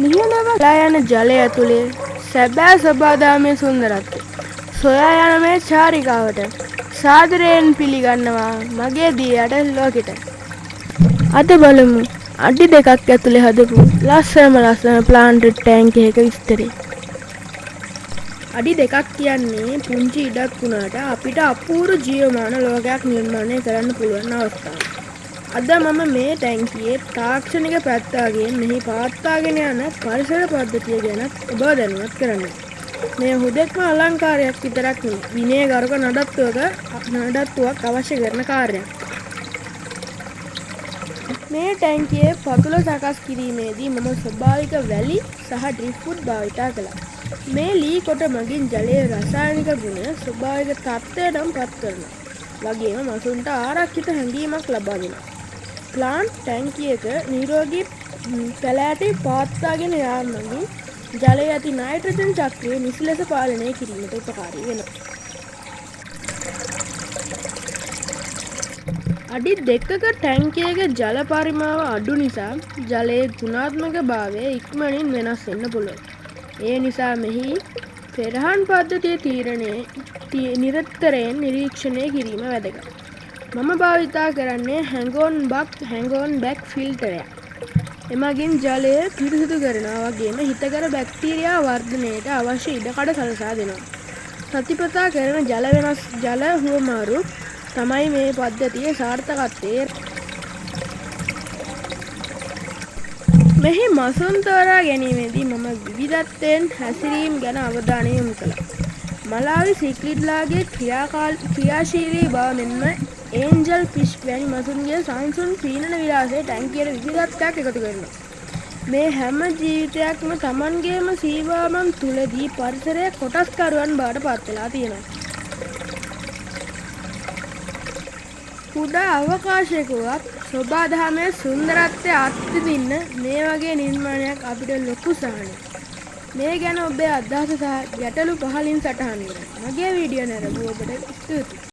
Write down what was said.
නිහඬව ගලා යන ජලය ඇතුලේ සැබෑ සබාදාමේ සුන්දරත්වය සොයා යන මේ චාරිකාවට සාදරයෙන් පිළිගන්නවා මගේ දියට ලෝකෙට. අද බලමු අඩි 2ක් ඇතුලේ හදපු ලස්සන ප්ලාන්ටඩ් ටැංක් එකක විස්තරය. අඩි 2ක් කියන්නේ පුංචි ඉඩක් වුණාට අපිට අපූර්ව ජීවමාන ලෝකයක් නිර්මාණය කරන්න පුළුවන් අවස්ථාවක්. අද මම මේ ටැංකියේ තාක්ෂණික පැත්ත වගේම මෙහි පවත්වාගෙන යන පරිසර පද්ධතිය ගැන ඔබ දැනුවත් කරන්න. මේ හුදෙක්ම අලංකාරයක් විතරක් නෙවෙයි විනයගරුක නඩත්තුවක් අවශ්‍ය කරන කාර්යයක්. මේ ටැංකියේ පතුල සකස් කිරීමේදී මම ස්වභාවික වැලි සහ ඩ්‍රිෆ්ට් භාවිතා කළා. මේ ලී කොට මගින් ජලයේ රසායනික ගුණ ස්වභාවික තත්ත්වයටම පත් කරනවා. වගේම මසුන්ට ආරක්ෂිත හැඟීමක් ලබා දෙනවා. ප්ලාන්ට් ටැංකියක නිරෝගී පැලෑටි පවත්වාගෙන යාම මගින් ජලයේ ඇති නයිට්‍රජන් චක්‍රය නිසි ලෙස පාලනය කිරීමට උපකාරී වෙනවා. අඩි 2ක ටැංකියක ජල පරිමාව අඩු නිසා ජලයේ ගුණාත්මක භාවය ඉක්මනින් වෙනස් වෙන්න පුළුවන්. ඒ නිසා මෙහි පෙරහන් පද්ධතිය නිරන්තරයෙන් නිරීක්ෂණය කිරීම වැදගත්. මම භාවිතා කරන්නේ හැඟෝන් බැක් ෆිල්ටරයක්. එමගින් ජලය පිරිසිදු කරනවා වගේම හිතකර බැක්ටීරියා වර්ධනයට අවශ්‍ය ඉඩකඩ සලසා දෙනවා. සතිපතා කරන ජල හුවමාරු තමයි මේ පද්ධතියේ සාර්ථකත්වය. මෙහි මසුන් තෝරා ගැනීමේදී මම විවිධත්වයෙන් හැසිරීම ගැන අවධානය යොමු කළා. මලාවි සික්ලිඩ්ලාගේ ක්‍රියාශීලී බව මෙන්ම ඒන්ජල් ෆිෂ් වැනි මසුන්ගේ සංසුන් පීනන විලාසය ටැංකියට විවිධත්වයක් එකතු කරනවා. මේ හැම ජීවිතයක්ම Tamanගේම සීමාවන් තුලදී පරිසරයේ කොටස්කරුවන් බවට පත් වෙලා තියෙනවා. කුඩා අවකාශයකවත් සබාධමයේ සුන්දරත්වය අත්විඳින්න මේ වගේ නිර්මාණයක් අපිට ලොකු සහනයක්. මේ ගැන ඔබේ අදහස සහ ගැටලු පහලින් සටහන් කරන්න. මගේ වීඩියෝ නැරඹුව ඔබට ස්තුතියි.